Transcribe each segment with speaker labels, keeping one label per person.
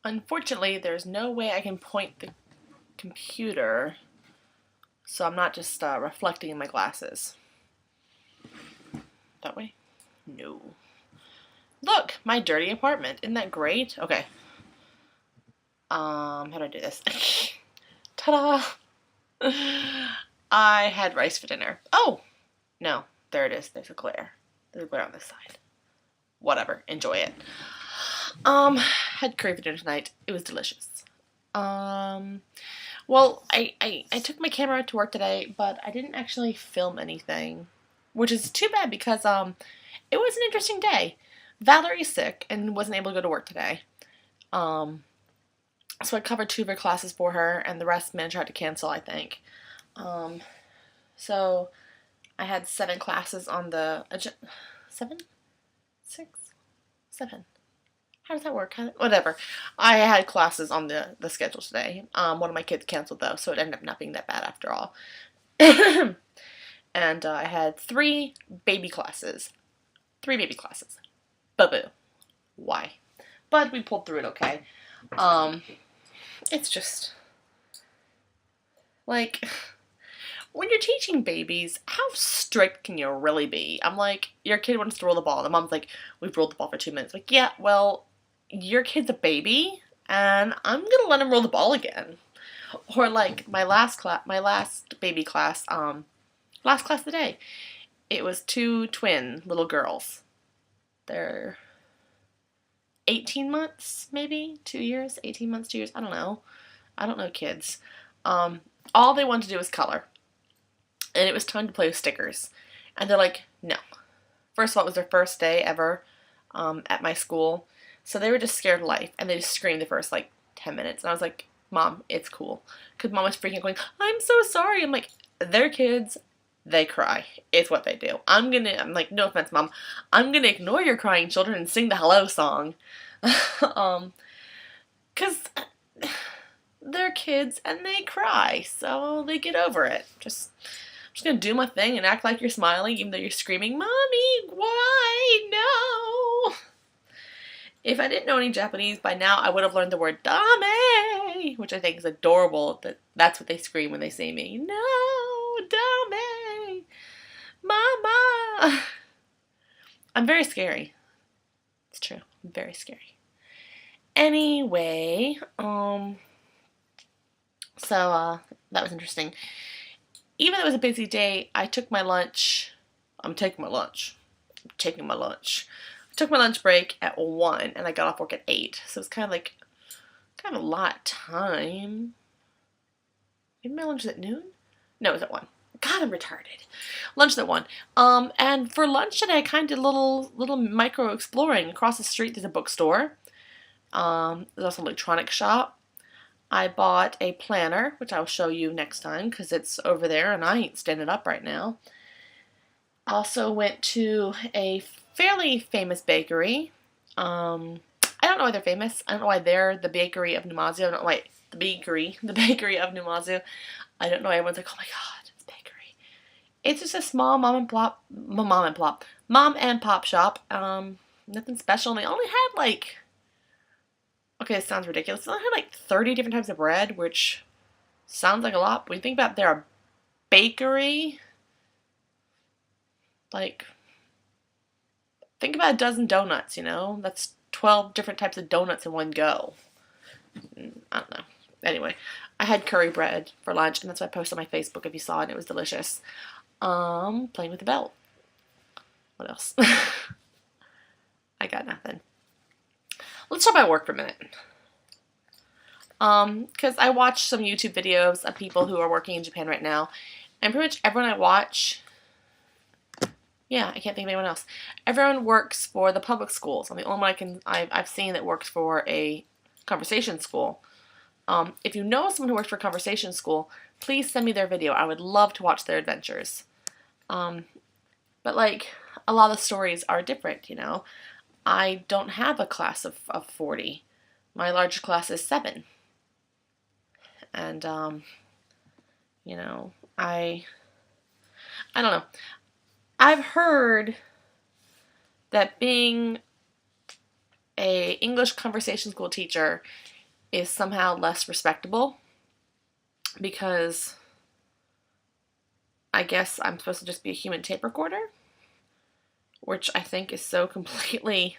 Speaker 1: Unfortunately, there's no way I can point the computer, so I'm not just reflecting in my glasses. That way? No. Look, my dirty apartment. Isn't that great? Okay. How do I do this? Ta-da! I had rice for dinner. Oh! No, there it is. There's a glare. There's a glare on this side. Whatever. Enjoy it. Had curry for dinner tonight. It was delicious. Well, I took my camera to work today, but I didn't actually film anything, which is too bad because, it was an interesting day. Valerie's sick and wasn't able to go to work today. So I covered 2 of her classes for her, and the rest manager had to cancel, I think. So I had 7 classes on the 7, 6, 7. How does that work? Whatever. I had classes on the schedule today. One of my kids canceled though, so it ended up not being that bad after all. And I had 3 baby classes. 3 baby classes. Boo-boo. Why? But we pulled through it okay. It's just like, when you're teaching babies, how strict can you really be? I'm like, your kid wants to roll the ball. The mom's like, we've rolled the ball for 2 minutes. Like, yeah, well, your kid's a baby, and I'm gonna let him roll the ball again. Or like my last baby class, last class of the day, it was 2 twin little girls. They're 18 months, maybe 2 years, 18 months, 2 years. I don't know kids. All they wanted to do was color, and it was time to play with stickers, and they're like, no. First of all, it was their first day ever at my school. So they were just scared of life, and they just screamed the first, 10 minutes. And I was like, Mom, it's cool. Because Mom was freaking out going, I'm so sorry. I'm like, they're kids. They cry. It's what they do. I'm like, no offense, Mom. I'm going to ignore your crying children and sing the hello song. Because they're kids, and they cry. So they get over it. I'm just going to do my thing and act like you're smiling, even though you're screaming, Mommy, why? No. If I didn't know any Japanese, by now I would have learned the word dame, which I think is adorable. That's what they scream when they see me. No, dame, mama. I'm very scary. It's true. I'm very scary. Anyway, so that was interesting. Even though it was a busy day, I took my lunch. I'm taking my lunch. Took my lunch break at 1, and I got off work at 8. So it's kind of a lot of time. Maybe my lunch was at noon? No, it was at 1. God, I'm retarded. Lunch was at 1. And for lunch today, I kind of did a little micro exploring. Across the street, there's a bookstore. There's also an electronics shop. I bought a planner, which I'll show you next time because it's over there, and I ain't standing up right now. Also went to a fairly famous bakery. I don't know why they're famous. I don't know why they're the bakery of Numazu. I don't know why the bakery of Numazu. I don't know why everyone's like, oh my god, it's bakery. It's just a small mom and pop shop. Nothing special. And they only had okay, it sounds ridiculous. They only had 30 different types of bread, which sounds like a lot. But when you think about their bakery, think about a dozen donuts, That's 12 different types of donuts in one go. I don't know. Anyway, I had curry bread for lunch, and that's what I posted on my Facebook if you saw it, and it was delicious. Playing with the belt. What else? I got nothing. Let's talk about work for a minute. Because I watched some YouTube videos of people who are working in Japan right now, and pretty much everyone I watch, yeah, I can't think of anyone else. Everyone works for the public schools. I'm the only one I've seen that works for a conversation school. If you know someone who works for a conversation school, please send me their video. I would love to watch their adventures. But a lot of the stories are different, I don't have a class of 40. My larger class is 7. And, I don't know. I've heard that being a English conversation school teacher is somehow less respectable because I guess I'm supposed to just be a human tape recorder, which I think is so completely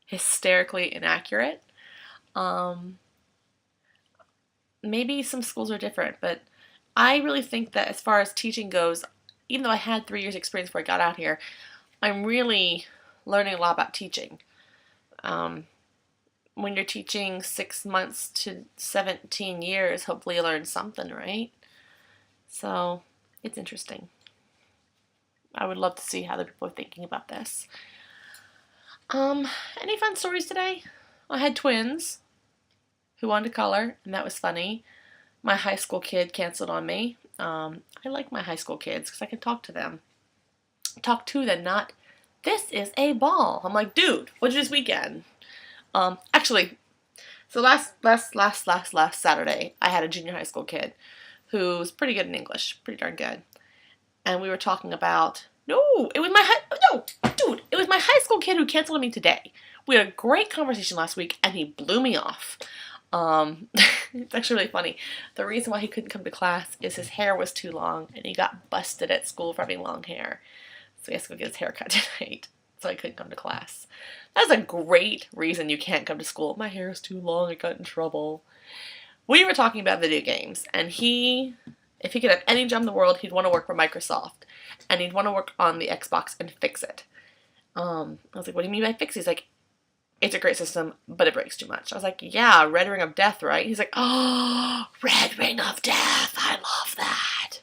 Speaker 1: hysterically inaccurate. Um, Maybe some schools are different, but I really think that as far as teaching goes, even though I had 3 years experience before I got out here, I'm really learning a lot about teaching. Um, when you're teaching 6 months to 17 years, hopefully you learn something, right? So it's interesting. I would love to see how other people are thinking about this. Any fun stories today? I had twins who wanted to color, and that was funny. My high school kid canceled on me. I like my high school kids because I can talk to them. Talk to them, not, this is a ball. I'm like, dude, what'd you do this weekend? Actually, so last Saturday, I had a junior high school kid who's pretty good in English, pretty darn good. And we were talking about, it was my high school kid who canceled on me today. We had a great conversation last week, and he blew me off. It's actually really funny. The reason why he couldn't come to class is his hair was too long, and he got busted at school for having long hair. So he has to go get his hair cut tonight. So he couldn't come to class. That's a great reason you can't come to school. My hair is too long, I got in trouble. We were talking about video games, and if he could have any job in the world, he'd want to work for Microsoft. And he'd want to work on the Xbox and fix it. I was like, what do you mean by fix it? He's like, it's a great system, but it breaks too much. I was like, yeah, Red Ring of Death, right? He's like, oh, Red Ring of Death, I love that.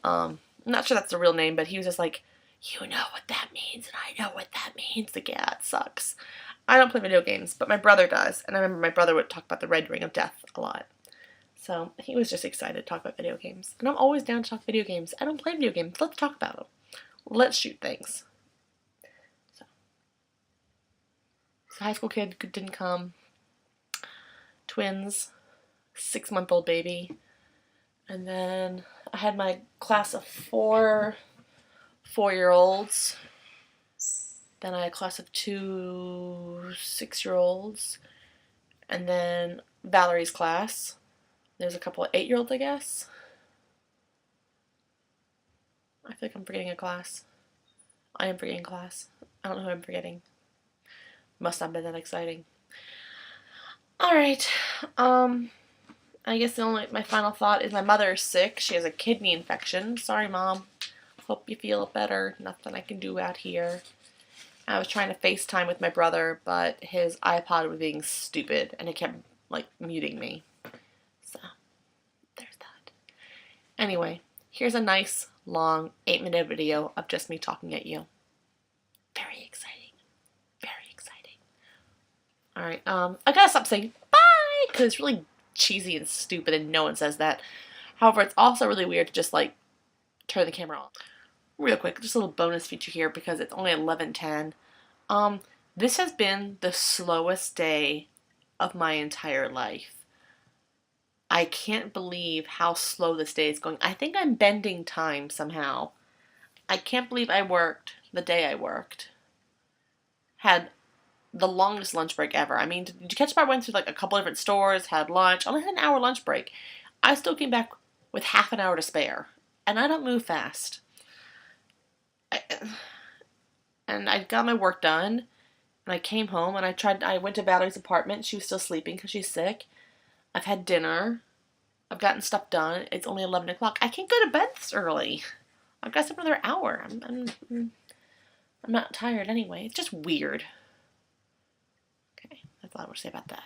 Speaker 1: I'm not sure that's the real name, but he was just like, you know what that means, and I know what that means. Like, yeah, it sucks. I don't play video games, but my brother does, and I remember my brother would talk about the Red Ring of Death a lot. So he was just excited to talk about video games. And I'm always down to talk video games. I don't play video games. Let's talk about them. Let's shoot things. So high school kid didn't come. Twins. 6-month-old baby. And then I had my class of 4-year-olds. Then I had a class of 2 6-year-olds. And then Valerie's class. There's a couple of 8-year-olds, I guess. I feel like I'm forgetting a class. I am forgetting class. I don't know who I'm forgetting. Must not have been that exciting. Alright. I guess my final thought is my mother is sick. She has a kidney infection. Sorry, Mom. Hope you feel better. Nothing I can do out here. I was trying to FaceTime with my brother, but his iPod was being stupid, and it kept, muting me. So, there's that. Anyway, here's a nice, long, 8-minute video of just me talking at you. Very exciting. Very exciting. Alright, I gotta stop saying bye, because it's really cheesy and stupid, and no one says that. However, it's also really weird to just, turn the camera on. Real quick, just a little bonus feature here, because it's only 11:10. This has been the slowest day of my entire life. I can't believe how slow this day is going. I think I'm bending time somehow. I can't believe I worked the day I worked. Had the longest lunch break ever. I mean, did you catch my went through a couple different stores, had lunch, only had an hour lunch break. I still came back with half an hour to spare. And I don't move fast. And I got my work done. And I came home and I went to Valerie's apartment. She was still sleeping because she's sick. I've had dinner. I've gotten stuff done. It's only 11 o'clock. I can't go to bed this early. I've got another hour. I'm not tired anyway. It's just weird. Okay, that's all I want to say about that.